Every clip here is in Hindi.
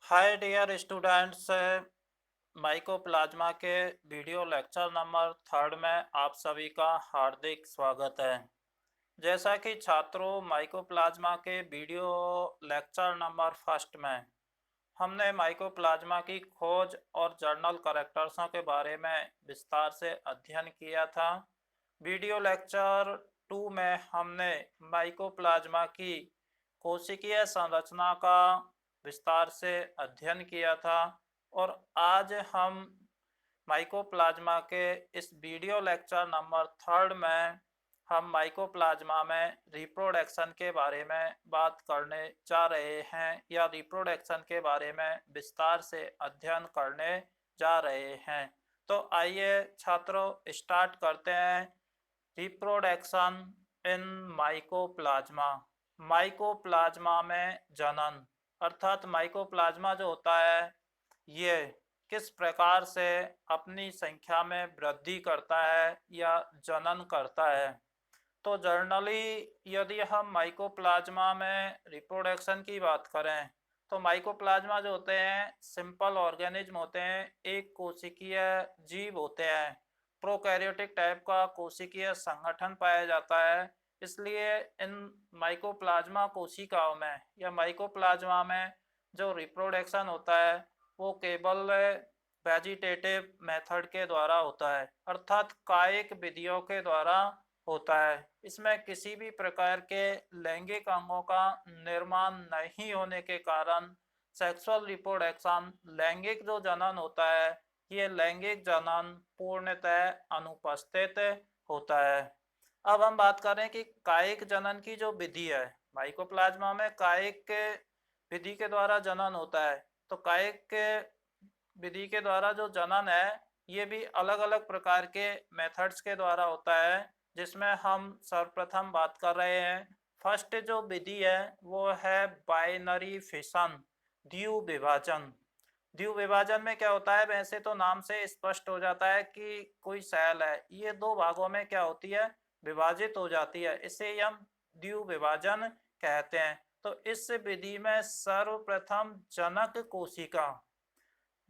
हाय डियर स्टूडेंट्स, माइकोप्लाज्मा के वीडियो लेक्चर नंबर 3 में आप सभी का हार्दिक स्वागत है। जैसा कि छात्रों, माइकोप्लाज्मा के वीडियो लेक्चर नंबर 1 में हमने माइकोप्लाज्मा की खोज और जर्नल कैरेक्टर्सों के बारे में विस्तार से अध्ययन किया था। वीडियो लेक्चर 2 में हमने माइकोप्लाज्मा की कोशिकीय संरचना का विस्तार से अध्ययन किया था और आज हम माइकोप्लाज्मा के इस वीडियो लेक्चर नंबर 3 में हम माइकोप्लाज्मा में रिप्रोडक्शन के बारे में बात करने जा रहे हैं या रिप्रोडक्शन के बारे में विस्तार से अध्ययन करने जा रहे हैं। तो आइए छात्रों, स्टार्ट करते हैं। Reproduction in mycoplasma. माइकोप्लाज्मा में जनन अर्थात माइकोप्लाज्मा जो होता है ये किस प्रकार से अपनी संख्या में वृद्धि करता है या जनन करता है। तो जर्नली यदि हम माइकोप्लाज्मा में रिप्रोडक्शन की बात करें तो माइकोप्लाज्मा जो होते हैं सिंपल ऑर्गेनिज्म होते हैं, एक कोशिकीय जीव होते हैं। प्रोकैरियोटिक टाइप का कोशिकीय संगठन पाया जाता है। इसलिए इन माइकोप्लाज्मा कोशिकाओं में या माइकोप्लाज्मा में जो रिप्रोडक्शन होता है वो केवल वेजिटेटिव मेथड के द्वारा होता है, अर्थात कायिक विधियों के द्वारा होता है। इसमें किसी भी प्रकार के लैंगिक अंगों का निर्माण नहीं होने के कारण सेक्सुअल रिप्रोडक्शन, लैंगिक जो जनन होता है, ये लैंगिक जनन पूर्णतः अनुपस्थित होता है। अब हम बात करें कि कायिक जनन की जो विधि है, माइकोप्लाज्मा में कायिक विधि के द्वारा जनन होता है। तो कायिक विधि के द्वारा जो जनन है ये भी अलग अलग प्रकार के मेथड्स के द्वारा होता है, जिसमें हम सर्वप्रथम बात कर रहे हैं। फर्स्ट जो विधि है वो है बाइनरी फिशन, द्विव विभाजन। द्विव विभाजन में क्या होता है, वैसे तो नाम से स्पष्ट हो जाता है कि कोई सेल है, ये दो भागों में क्या होती है, विभाजित हो जाती है। इसे हम द्विव विभाजन कहते हैं। तो इस विधि में सर्वप्रथम जनक कोशिका,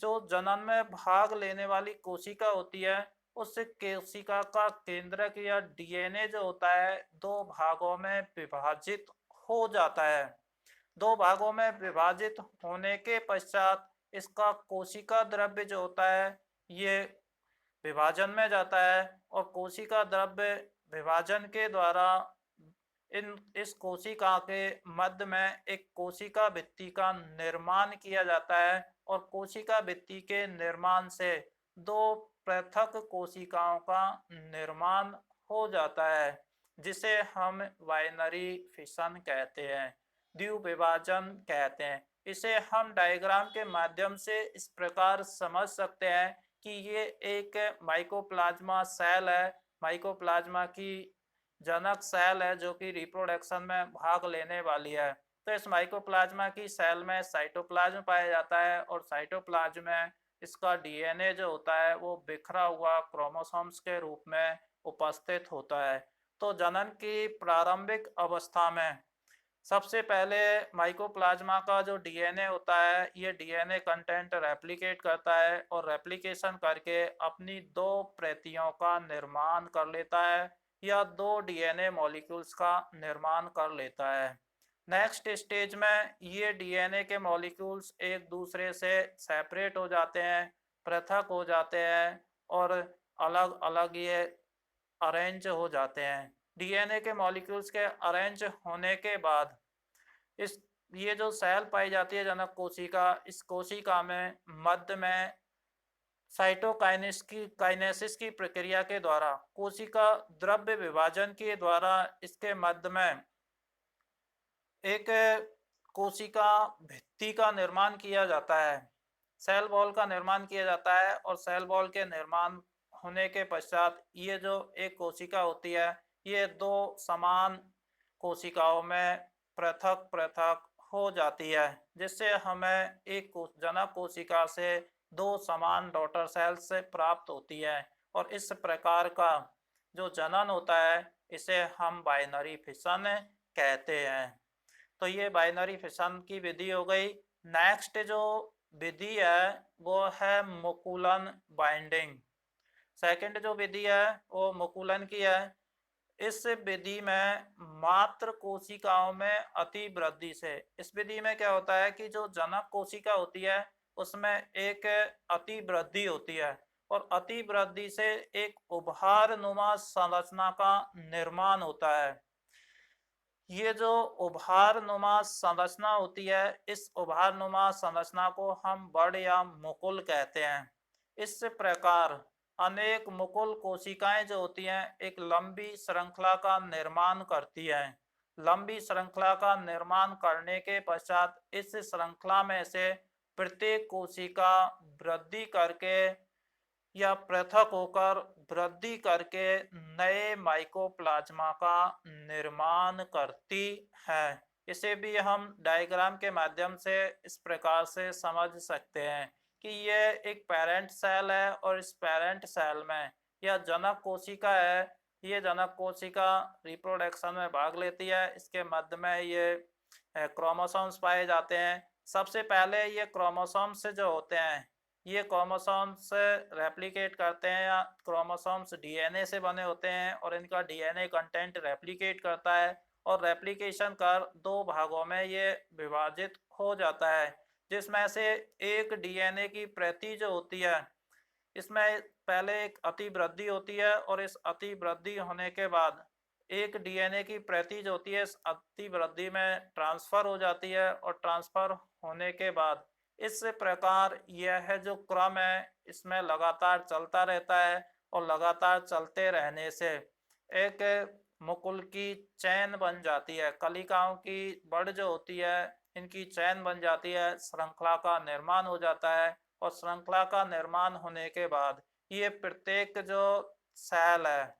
जो जनन में भाग लेने वाली कोशिका होती है, उस कोशिका का केंद्रक या डीएनए जो होता है दो भागों में विभाजित हो जाता है। दो भागों में विभाजित होने के पश्चात इसका कोशिका द्रव्य जो होता है ये विभाजन में जाता है और कोशिका द्रव्य विभाजन के द्वारा इस कोशिका के मध्य में एक कोशिका भित्ति का निर्माण किया जाता है और कोशिका भित्ति के निर्माण से दो पृथक कोशिकाओं का निर्माण हो जाता है, जिसे हम बाइनरी फिशन कहते हैं, द्विव विभाजन कहते हैं। इसे हम डायग्राम के माध्यम से इस प्रकार समझ सकते हैं कि ये एक माइकोप्लाज्मा सेल है, माइकोप्लाज्मा की जनक सेल है जो कि रिप्रोडक्शन में भाग लेने वाली है। तो इस माइकोप्लाज्मा की सेल में साइटोप्लाज्म पाया जाता है और साइटोप्लाज्म में इसका डीएनए जो होता है वो बिखरा हुआ क्रोमोसोम्स के रूप में उपस्थित होता है। तो जनन की प्रारंभिक अवस्था में सबसे पहले माइकोप्लाज्मा का जो डीएनए होता है ये डीएनए कंटेंट रेप्लिकेट करता है और रेप्लिकेशन करके अपनी दो प्रतियों का निर्माण कर लेता है या दो डीएनए मॉलिक्यूल्स का निर्माण कर लेता है। नेक्स्ट स्टेज में ये डीएनए के मॉलिक्यूल्स एक दूसरे से सेपरेट हो जाते हैं, पृथक हो जाते हैं और अलग अलग ये अरेंज हो जाते हैं। डीएनए के मॉलिक्यूल्स के अरेंज होने के बाद इस ये जो सेल पाई जाती है जनक कोशिका, इस कोशिका में मध्य में काइनेसिस की प्रक्रिया के द्वारा, कोशिका द्रव्य विभाजन के द्वारा इसके मध्य में एक कोशिका भित्ति का निर्माण किया जाता है, सेल वॉल का निर्माण किया जाता है और सेल वॉल के निर्माण होने के पश्चात ये जो एक कोशिका होती है ये दो समान कोशिकाओं में पृथक पृथक हो जाती है, जिससे हमें एक जनक कोशिका से दो समान डॉटर सेल्स से प्राप्त होती है और इस प्रकार का जो जनन होता है इसे हम बाइनरी फिशन कहते हैं। तो ये बाइनरी फिशन की विधि हो गई। नेक्स्ट जो विधि है वो है मुकुलन बाइंडिंग। सेकंड जो विधि है वो मुकुलन की है। इस विधि में मात्र कोशिकाओं में अति वृद्धि से, इस विधि में क्या होता है कि जो जनक कोशिका होती है उसमें एक अति वृद्धि होती है और अति वृद्धि से एक उभार नुमा संरचना का निर्माण होता है। ये जो उभार नुमा संरचना होती है, इस उभार नुमा संरचना को हम बड़ या मुकुल कहते हैं। इस प्रकार अनेक मुकुल कोशिकाएं जो होती हैं एक लंबी श्रृंखला का निर्माण करती हैं। लंबी श्रृंखला का निर्माण करने के पश्चात इस श्रृंखला में से प्रत्येक कोशिका वृद्धि करके या पृथक होकर वृद्धि करके नए माइकोप्लाज्मा का निर्माण करती है। इसे भी हम डायग्राम के माध्यम से इस प्रकार से समझ सकते हैं कि यह एक पेरेंट सेल है और इस पेरेंट सेल में यह जनक कोशिका है। ये जनक कोशिका रिप्रोडक्शन में भाग लेती है। इसके मध्य में ये क्रोमोसोम्स पाए जाते हैं। सबसे पहले ये क्रोमोसोम्स जो होते हैं ये क्रोमोसोम्स रेप्लिकेट करते हैं या क्रोमोसोम्स डीएनए से बने होते हैं और इनका डीएनए कंटेंट रेप्लिकेट करता है और रेप्लिकेशन कर दो भागों में ये विभाजित हो जाता है, जिसमें से एक डीएनए की प्रति जो होती है इसमें पहले एक अति वृद्धि होती है और इस अति वृद्धि होने के बाद एक डीएनए की प्रति जो होती है इस अति वृद्धि में ट्रांसफर हो जाती है और ट्रांसफर होने के बाद इस प्रकार यह जो क्रम है इसमें लगातार चलता रहता है और लगातार चलते रहने से एक मुकुल की चैन बन जाती है। कलिकाओं की बड़ जो होती है इनकी चैन बन जाती है, श्रृंखला का निर्माण हो जाता है और श्रृंखला का निर्माण होने के बाद ये प्रत्येक जो सेल है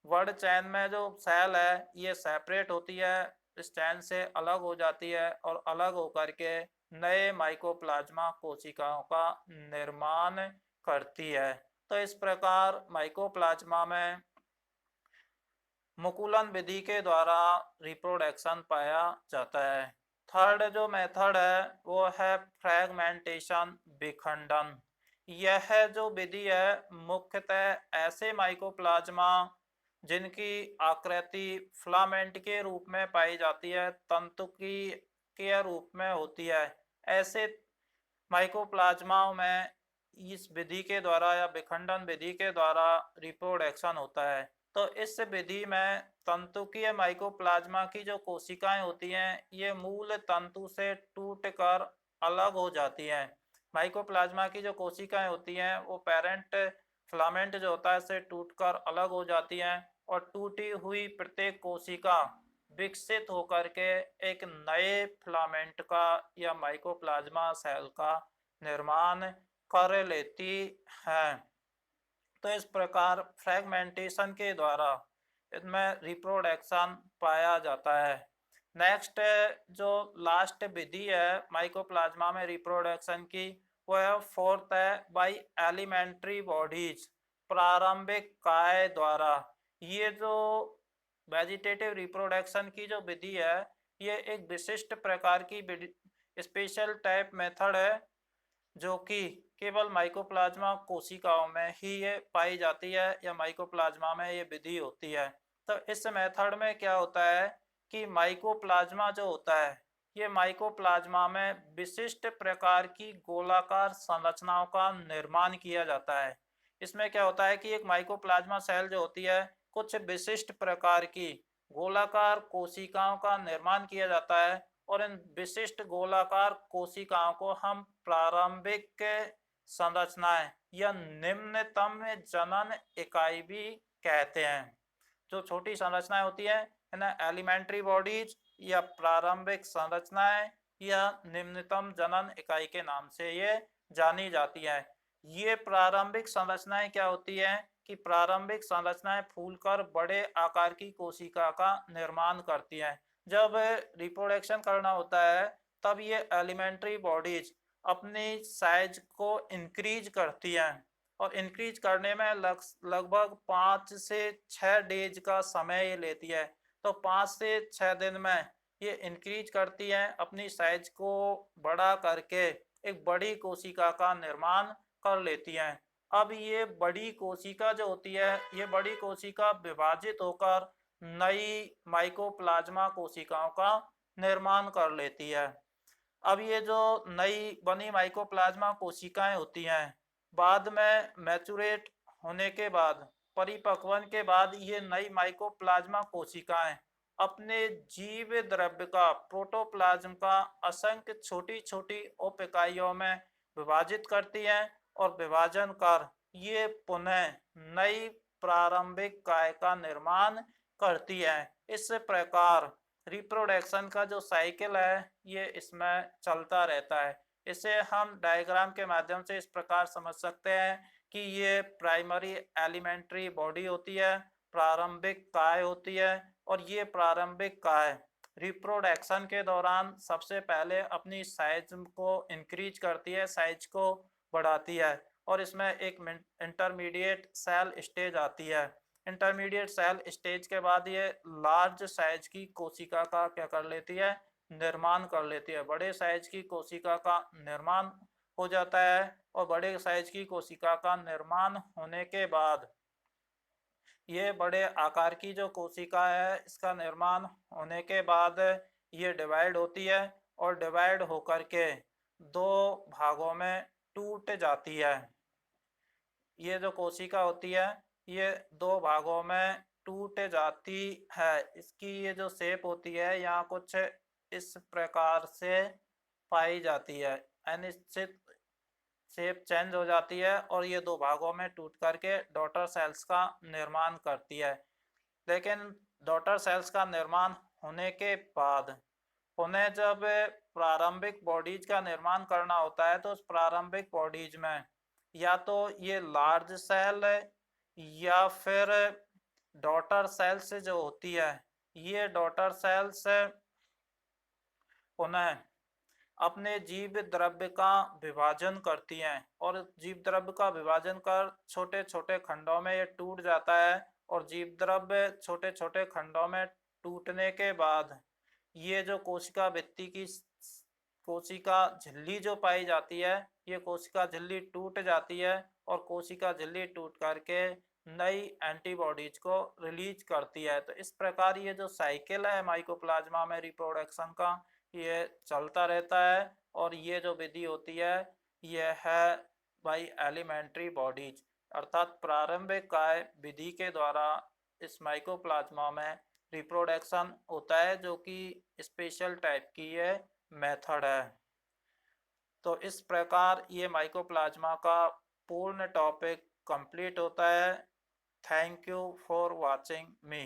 वर्ड चैन में जो सेल है ये सेपरेट होती है, इस चैन से अलग हो जाती है और अलग होकर के नए माइकोप्लाज्मा कोशिकाओं का निर्माण करती है। तो इस प्रकार माइकोप्लाज्मा में मुकुलन विधि के द्वारा रिप्रोडक्शन पाया जाता है। थर्ड जो मेथड है वो है फ्रैगमेंटेशन, विखंडन। यह जो विधि है मुख्यतः ऐसे माइकोप्लाज्मा जिनकी आकृति फिलामेंट के रूप में पाई जाती है, तंतु की के रूप में होती है, ऐसे माइकोप्लाज्माओं में इस विधि के द्वारा या विखंडन विधि के द्वारा रिप्रोडक्शन होता है। तो इस विधि में तंतुकीय माइकोप्लाज्मा की जो कोशिकाएं होती हैं ये मूल तंतु से टूटकर अलग हो जाती हैं। माइकोप्लाज्मा की जो कोशिकाएं होती हैं वो पेरेंट फिलामेंट जो होता है इससे टूटकर अलग हो जाती हैं और टूटी हुई प्रत्येक कोशिका विकसित होकर के एक नए फिलामेंट का या माइकोप्लाज्मा सेल का निर्माण कर लेती है। तो इस प्रकार फ्रैगमेंटेशन के द्वारा इसमें रिप्रोडक्शन पाया जाता है। नेक्स्ट जो लास्ट विधि है माइकोप्लाज्मा में रिप्रोडक्शन की वह फोर्थ है बाय एलिमेंट्री बॉडीज, प्रारंभिक काय द्वारा। ये जो वेजिटेटिव रिप्रोडक्शन की जो विधि है ये एक विशिष्ट प्रकार की स्पेशल टाइप मेथड है जो कि केवल माइकोप्लाज्मा कोशिकाओं में ही ये पाई जाती है या माइकोप्लाज्मा में ये विधि होती है। तो इस मेथड में क्या होता है कि माइकोप्लाज्मा जो होता है ये माइकोप्लाज्मा में विशिष्ट प्रकार की गोलाकार संरचनाओं का निर्माण किया जाता है। इसमें क्या होता है कि एक माइकोप्लाज्मा सेल जो होती है कुछ विशिष्ट प्रकार की गोलाकार कोशिकाओं का निर्माण किया जाता है और इन विशिष्ट गोलाकार कोशिकाओं को हम प्रारंभिक संरचनाएं या निम्नतम जनन इकाई भी कहते हैं। जो छोटी संरचनाएं होती है इन्हें एलिमेंट्री बॉडीज या प्रारंभिक संरचनाएं या निम्नतम जनन इकाई के नाम से ये जानी जाती है। ये प्रारंभिक संरचनाएं क्या होती है कि प्रारंभिक संरचनाएं फूलकर बड़े आकार की कोशिका का निर्माण करती हैं। जब रिप्रोडक्शन करना होता है तब ये एलिमेंट्री बॉडीज अपनी साइज को इंक्रीज करती हैं और इंक्रीज करने में लगभग 5 से 6 डेज का समय ये लेती है। तो 5 से 6 दिन में ये इंक्रीज करती हैं, अपनी साइज को बड़ा करके एक बड़ी कोशिका का निर्माण कर लेती हैं। अब ये बड़ी कोशिका जो होती है, ये बड़ी कोशिका विभाजित होकर नई माइकोप्लाज्मा कोशिकाओं का निर्माण कर लेती है। अब ये जो नई बनी माइकोप्लाज्मा कोशिकाएं होती हैं, बाद में मैचुरेट होने के बाद, परिपक्वन के बाद, ये नई माइकोप्लाज्मा कोशिकाएं अपने जीव द्रव्य का, प्रोटोप्लाज्म का असंख्य छोटी छोटी उप इकाइयों में विभाजित करती हैं और विभाजन कर ये पुनः नई प्रारंभिक काय का निर्माण करती है। इस प्रकार रिप्रोडक्शन का जो साइकिल है ये इसमें चलता रहता है। इसे हम डायग्राम के माध्यम से इस प्रकार समझ सकते हैं कि ये प्राइमरी एलिमेंट्री बॉडी होती है, प्रारंभिक काय होती है, और ये प्रारंभिक काय रिप्रोडक्शन के दौरान सबसे पहले अपनी साइज को इंक्रीज करती है, साइज को बढ़ाती है, और इसमें एक इंटरमीडिएट सेल स्टेज आती है। इंटरमीडिएट सेल स्टेज के बाद ये लार्ज साइज की कोशिका का क्या कर लेती है, निर्माण कर लेती है। बड़े साइज की कोशिका का निर्माण हो जाता है, और बड़े साइज की कोशिका का निर्माण होने के बाद ये बड़े आकार की जो कोशिका है, इसका निर्माण होने के बाद ये डिवाइड होती है, और डिवाइड होकर के दो भागों में टूट जाती है। ये जो कोशिका होती है ये दो भागों में टूट जाती है। इसकी ये जो शेप होती है यहाँ कुछ इस प्रकार से पाई जाती है, अनिश्चित शेप चेंज हो जाती है, और ये दो भागों में टूट करके डॉटर सेल्स का निर्माण करती है। लेकिन डॉटर सेल्स का निर्माण होने के बाद उन्हें जब प्रारंभिक बॉडीज का निर्माण करना होता है, तो उस प्रारंभिक बॉडीज में या तो ये लार्ज सेल या फिर डॉटर सेल्स जो होती है, ये डॉटर सेल्स उन्हें अपने जीव द्रव्य का विभाजन करती हैं, और जीव द्रव्य का विभाजन कर छोटे छोटे खंडों में ये टूट जाता है, और जीव द्रव्य छोटे छोटे खंडों में टूटने के बाद ये जो कोशिका भित्ति की कोशिका झिल्ली जो पाई जाती है, ये कोशिका झिल्ली टूट जाती है, और कोशिका झिल्ली टूट करके नई एंटीबॉडीज को रिलीज करती है। तो इस प्रकार ये जो साइकिल है माइकोप्लाज्मा में रिप्रोडक्शन का, ये चलता रहता है, और ये जो विधि होती है ये है बाई एलिमेंट्री बॉडीज, अर्थात प्रारंभिक काय विधि के द्वारा इस माइकोप्लाज्मा में रिप्रोडक्शन होता है, जो कि स्पेशल टाइप की ये मेथड है। तो इस प्रकार ये माइकोप्लाज्मा का पूर्ण टॉपिक कंप्लीट होता है। Thank you for watching me.